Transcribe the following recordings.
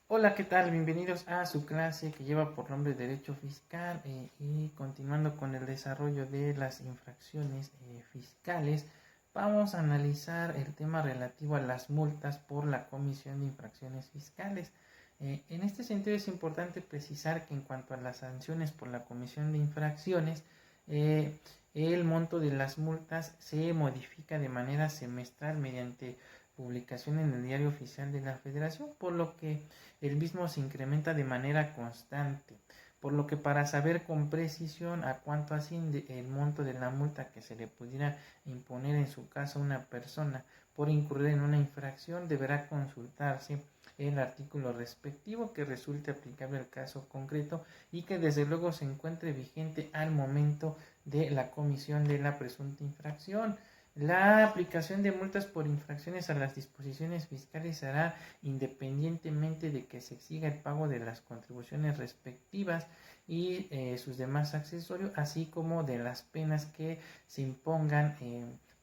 Hola, ¿qué tal? Bienvenidos a su clase que lleva por nombre Derecho Fiscal y continuando con el desarrollo de las infracciones fiscales, vamos a analizar el tema relativo a las multas por la comisión de infracciones fiscales. En este sentido es importante precisar que en cuanto a las sanciones por la comisión de infracciones, el monto de las multas se modifica de manera semestral mediante publicación en el Diario Oficial de la Federación, por lo que el mismo se incrementa de manera constante, por lo que para saber con precisión a cuánto asciende el monto de la multa que se le pudiera imponer en su caso a una persona por incurrir en una infracción, deberá consultarse el artículo respectivo que resulte aplicable al caso concreto y que desde luego se encuentre vigente al momento de la comisión de la presunta infracción. La aplicación de multas por infracciones a las disposiciones fiscales se hará independientemente de que se exiga el pago de las contribuciones respectivas y sus demás accesorios, así como de las penas que se impongan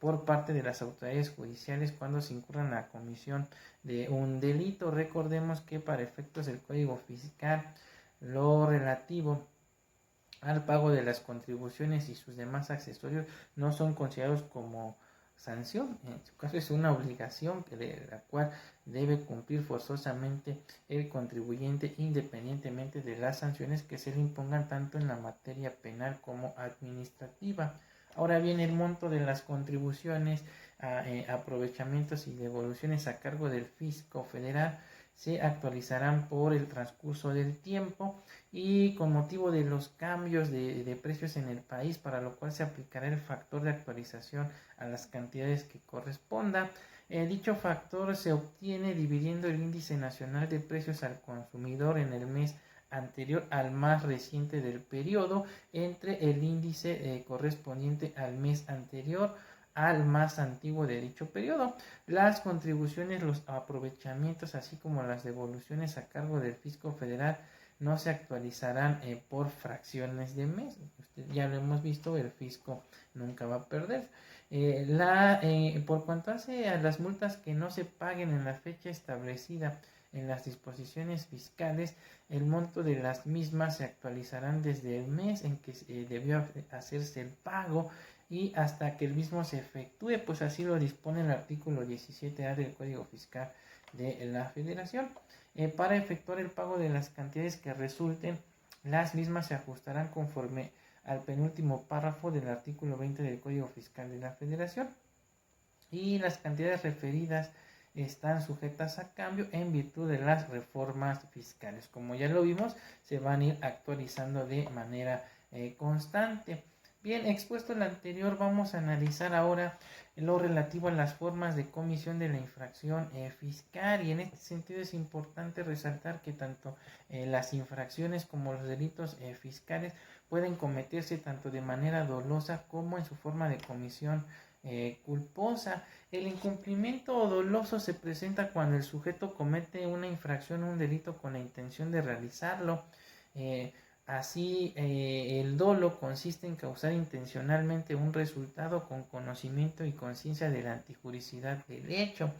por parte de las autoridades judiciales cuando se incurra en la comisión de un delito. Recordemos que para efectos del Código Fiscal, lo relativo al pago de las contribuciones y sus demás accesorios no son considerados como sanción. En su caso es una obligación de la cual debe cumplir forzosamente el contribuyente independientemente de las sanciones que se le impongan tanto en la materia penal como administrativa. Ahora bien, el monto de las contribuciones, aprovechamientos y devoluciones a cargo del fisco federal se actualizarán por el transcurso del tiempo y con motivo de los cambios de precios en el país, para lo cual se aplicará el factor de actualización a las cantidades que corresponda. Dicho factor se obtiene dividiendo el índice nacional de precios al consumidor en el mes anterior al más reciente del periodo entre el índice correspondiente al mes anterior al más antiguo de dicho periodo. Las contribuciones, los aprovechamientos, así como las devoluciones a cargo del fisco federal no se actualizarán por fracciones de mes. Ya lo hemos visto, el fisco nunca va a perder. Por cuanto hace a las multas que no se paguen en la fecha establecida en las disposiciones fiscales, el monto de las mismas se actualizarán desde el mes en que debió hacerse el pago y hasta que el mismo se efectúe, pues así lo dispone el artículo 17A del Código Fiscal de la Federación. Para efectuar el pago de las cantidades que resulten, las mismas se ajustarán conforme al penúltimo párrafo del artículo 20 del Código Fiscal de la Federación y las cantidades referidas están sujetas a cambio en virtud de las reformas fiscales. Como ya lo vimos, se van a ir actualizando de manera constante. Bien, expuesto lo anterior, vamos a analizar ahora lo relativo a las formas de comisión de la infracción fiscal, y en este sentido es importante resaltar que tanto las infracciones como los delitos fiscales pueden cometerse tanto de manera dolosa como en su forma de comisión culposa. El incumplimiento doloso se presenta cuando el sujeto comete una infracción o un delito con la intención de realizarlo. El dolo consiste en causar intencionalmente un resultado con conocimiento y conciencia de la antijuricidad del hecho.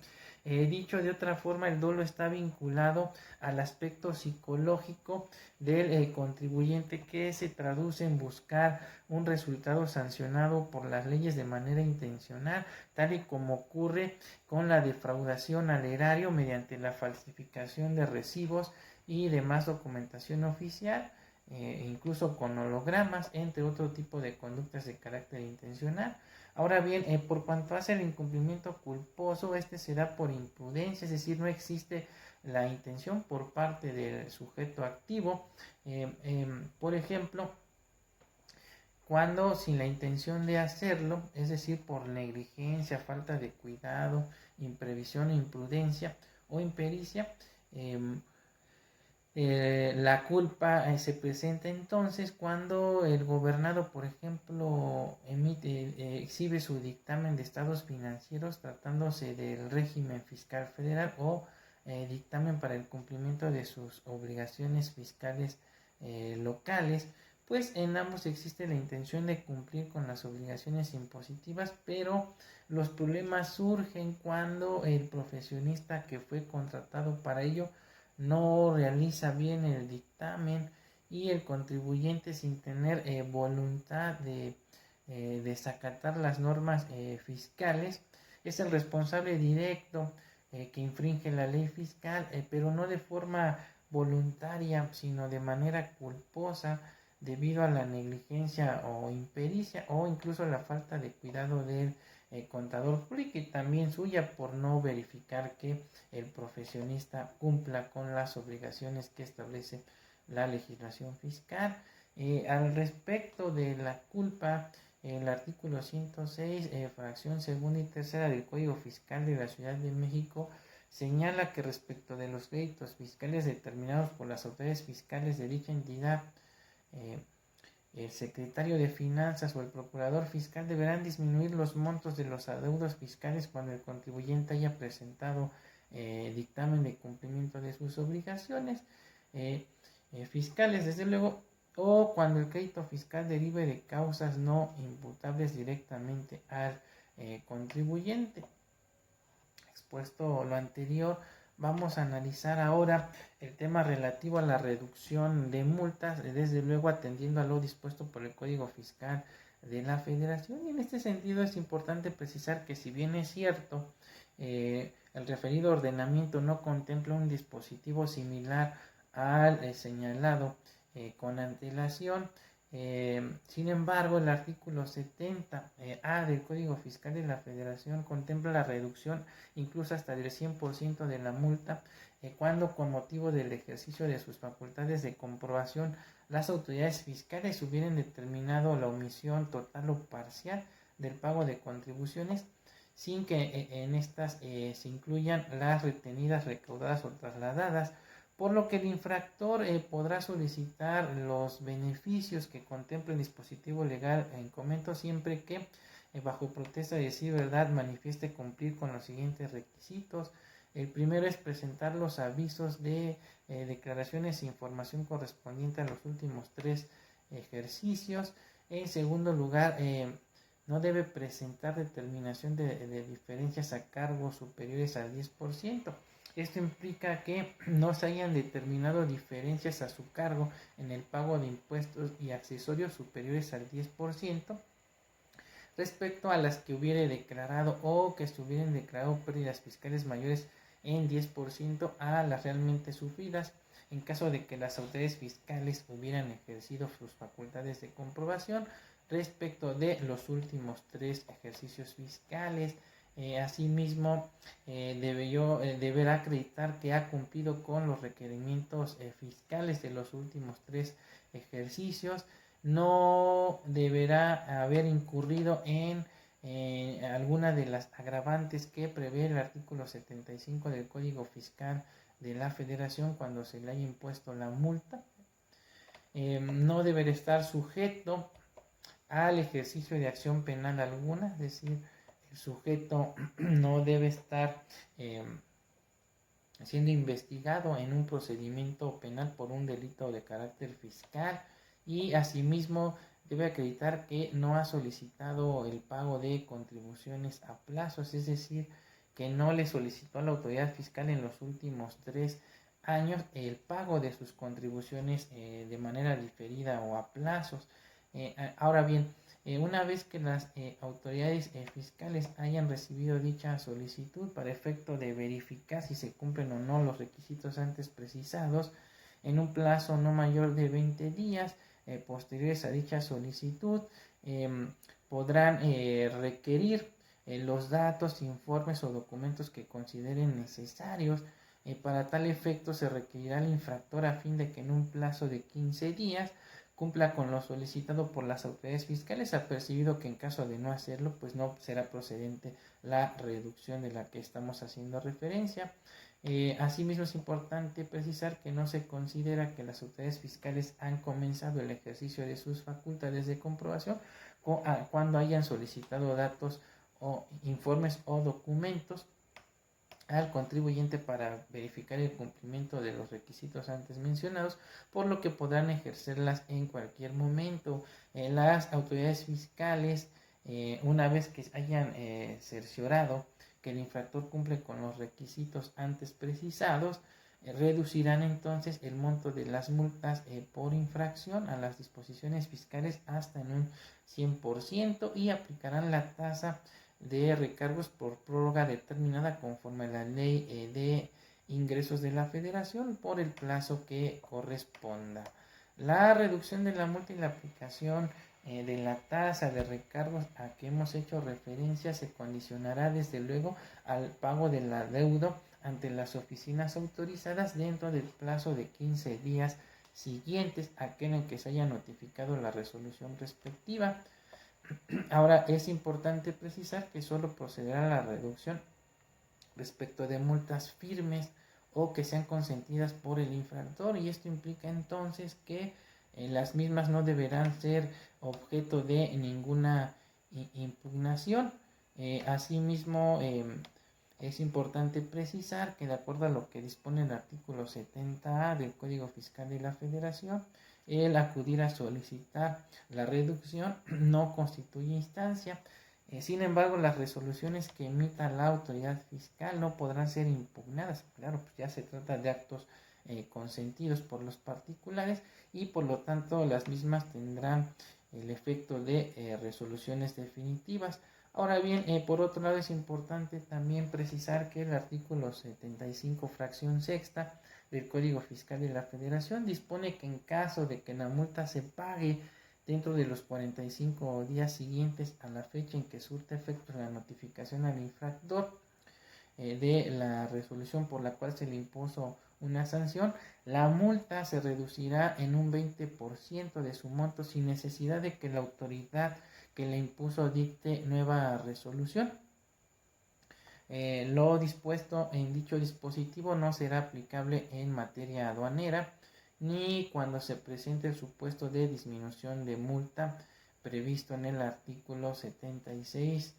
Dicho de otra forma, el dolo está vinculado al aspecto psicológico del contribuyente, que se traduce en buscar un resultado sancionado por las leyes de manera intencional, tal y como ocurre con la defraudación al erario mediante la falsificación de recibos y demás documentación oficial, incluso con hologramas, entre otro tipo de conductas de carácter intencional. Ahora bien, por cuanto hace el incumplimiento culposo, este se da por imprudencia, es decir, no existe la intención por parte del sujeto activo. Por ejemplo, cuando sin la intención de hacerlo, es decir, por negligencia, falta de cuidado, imprevisión, imprudencia o impericia, eh, la culpa se presenta entonces cuando el gobernado, por ejemplo, exhibe su dictamen de estados financieros tratándose del régimen fiscal federal o dictamen para el cumplimiento de sus obligaciones fiscales locales, pues en ambos existe la intención de cumplir con las obligaciones impositivas, pero los problemas surgen cuando el profesionista que fue contratado para ello no realiza bien el dictamen y el contribuyente, sin tener voluntad de desacatar las normas fiscales, es el responsable directo que infringe la ley fiscal, pero no de forma voluntaria, sino de manera culposa, debido a la negligencia o impericia o incluso la falta de cuidado del contador público, y también suya por no verificar que el profesionista cumpla con las obligaciones que establece la legislación fiscal. Al respecto de la culpa, el artículo 106, fracción segunda y tercera del Código Fiscal de la Ciudad de México señala que respecto de los créditos fiscales determinados por las autoridades fiscales de dicha entidad, eh, el secretario de Finanzas o el procurador fiscal deberán disminuir los montos de los adeudos fiscales cuando el contribuyente haya presentado dictamen de cumplimiento de sus obligaciones fiscales, desde luego, o cuando el crédito fiscal derive de causas no imputables directamente al contribuyente. Expuesto lo anterior, vamos a analizar ahora el tema relativo a la reducción de multas, desde luego atendiendo a lo dispuesto por el Código Fiscal de la Federación. Y en este sentido es importante precisar que, si bien es cierto, el referido ordenamiento no contempla un dispositivo similar al señalado con antelación, sin embargo, el artículo 70A del Código Fiscal de la Federación contempla la reducción incluso hasta del 100% de la multa cuando, con motivo del ejercicio de sus facultades de comprobación, las autoridades fiscales hubieran determinado la omisión total o parcial del pago de contribuciones, sin que en estas se incluyan las retenidas, recaudadas o trasladadas, por lo que el infractor podrá solicitar los beneficios que contempla el dispositivo legal en comento, siempre que, bajo protesta de decir verdad, manifieste cumplir con los siguientes requisitos. El primero es presentar los avisos de declaraciones e información correspondiente a los últimos 3 ejercicios. En segundo lugar, no debe presentar determinación de diferencias a cargos superiores al 10%. Esto implica que no se hayan determinado diferencias a su cargo en el pago de impuestos y accesorios superiores al 10% respecto a las que hubiere declarado, o que estuvieran declarado pérdidas fiscales mayores en 10% a las realmente sufridas, en caso de que las autoridades fiscales hubieran ejercido sus facultades de comprobación respecto de los últimos 3 ejercicios fiscales. Asimismo, deberá acreditar que ha cumplido con los requerimientos fiscales de los últimos 3 ejercicios. No deberá haber incurrido en alguna de las agravantes que prevé el artículo 75 del Código Fiscal de la Federación cuando se le haya impuesto la multa. No deberá estar sujeto al ejercicio de acción penal alguna, es decir, el sujeto no debe estar siendo investigado en un procedimiento penal por un delito de carácter fiscal, y asimismo debe acreditar que no ha solicitado el pago de contribuciones a plazos, es decir, que no le solicitó a la autoridad fiscal en los últimos 3 años el pago de sus contribuciones de manera diferida o a plazos. Ahora bien, una vez que las autoridades fiscales hayan recibido dicha solicitud para efecto de verificar si se cumplen o no los requisitos antes precisados, en un plazo no mayor de 20 días posteriores a dicha solicitud, podrán requerir los datos, informes o documentos que consideren necesarios. Para tal efecto se requerirá al infractor, a fin de que en un plazo de 15 días cumpla con lo solicitado por las autoridades fiscales, apercibido que en caso de no hacerlo, pues no será procedente la reducción de la que estamos haciendo referencia. Asimismo, es importante precisar que no se considera que las autoridades fiscales han comenzado el ejercicio de sus facultades de comprobación cuando hayan solicitado datos o informes o documentos al contribuyente para verificar el cumplimiento de los requisitos antes mencionados, por lo que podrán ejercerlas en cualquier momento. Las autoridades fiscales, una vez que hayan cerciorado que el infractor cumple con los requisitos antes precisados, reducirán entonces el monto de las multas por infracción a las disposiciones fiscales hasta en un 100% y aplicarán la tasa de recargos por prórroga determinada conforme a la ley de ingresos de la Federación por el plazo que corresponda. La reducción de la multa y la aplicación de la tasa de recargos a que hemos hecho referencia se condicionará desde luego al pago del adeudo ante las oficinas autorizadas dentro del plazo de 15 días siguientes a aquel en que se haya notificado la resolución respectiva. Ahora es importante precisar que solo procederá la reducción respecto de multas firmes o que sean consentidas por el infractor, y esto implica entonces que las mismas no deberán ser objeto de ninguna impugnación. Asimismo, es importante precisar que de acuerdo a lo que dispone el artículo 70A del Código Fiscal de la Federación, el acudir a solicitar la reducción no constituye instancia. Sin embargo, las resoluciones que emita la autoridad fiscal no podrán ser impugnadas. Claro, pues ya se trata de actos consentidos por los particulares y por lo tanto las mismas tendrán el efecto de resoluciones definitivas. Ahora bien, por otro lado es importante también precisar que el artículo 75, fracción sexta del Código Fiscal de la Federación dispone que en caso de que la multa se pague dentro de los 45 días siguientes a la fecha en que surte efecto la notificación al infractor de la resolución por la cual se le impuso una sanción, la multa se reducirá en un 20% de su monto sin necesidad de que la autoridad que le impuso dicte nueva resolución. Lo dispuesto en dicho dispositivo no será aplicable en materia aduanera ni cuando se presente el supuesto de disminución de multa previsto en el artículo 76,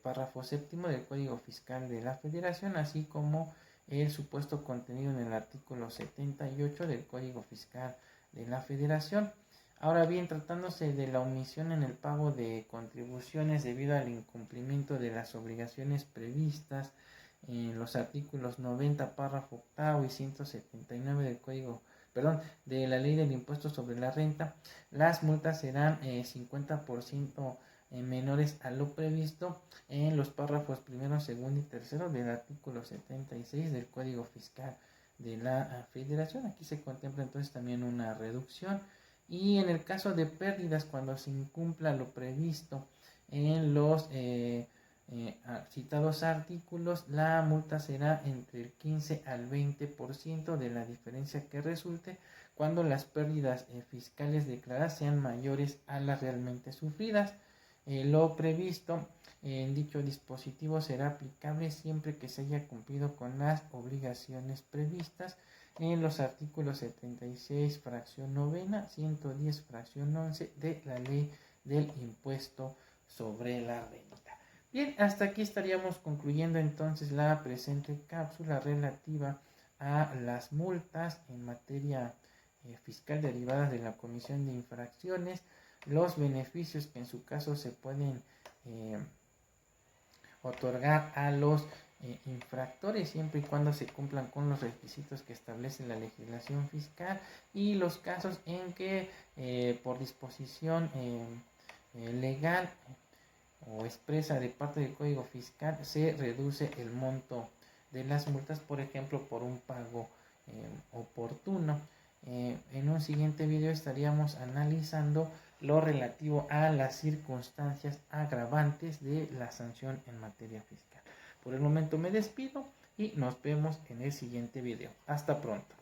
párrafo séptimo del Código Fiscal de la Federación, así como el supuesto contenido en el artículo 78 del Código Fiscal de la Federación. Ahora bien, tratándose de la omisión en el pago de contribuciones debido al incumplimiento de las obligaciones previstas en los artículos 90, párrafo octavo y 179 del Código, de la Ley del Impuesto sobre la Renta, las multas serán 50% menores a lo previsto en los párrafos primero, segundo y tercero del artículo 76 del Código Fiscal de la Federación. Aquí se contempla entonces también una reducción. Y en el caso de pérdidas, cuando se incumpla lo previsto en los citados artículos, la multa será entre el 15 al 20% de la diferencia que resulte cuando las pérdidas fiscales declaradas sean mayores a las realmente sufridas. Lo previsto en dicho dispositivo será aplicable siempre que se haya cumplido con las obligaciones previstas en los artículos 76, fracción novena, 110, fracción 11 de la Ley del Impuesto sobre la Renta. Bien, hasta aquí estaríamos concluyendo entonces la presente cápsula relativa a las multas en materia fiscal derivadas de la comisión de infracciones, los beneficios que en su caso se pueden otorgar a los infractores siempre y cuando se cumplan con los requisitos que establece la legislación fiscal, y los casos en que por disposición legal o expresa de parte del Código Fiscal se reduce el monto de las multas, por ejemplo por un pago oportuno. En un siguiente video estaríamos analizando lo relativo a las circunstancias agravantes de la sanción en materia fiscal. Por el momento me despido y nos vemos en el siguiente video. Hasta pronto.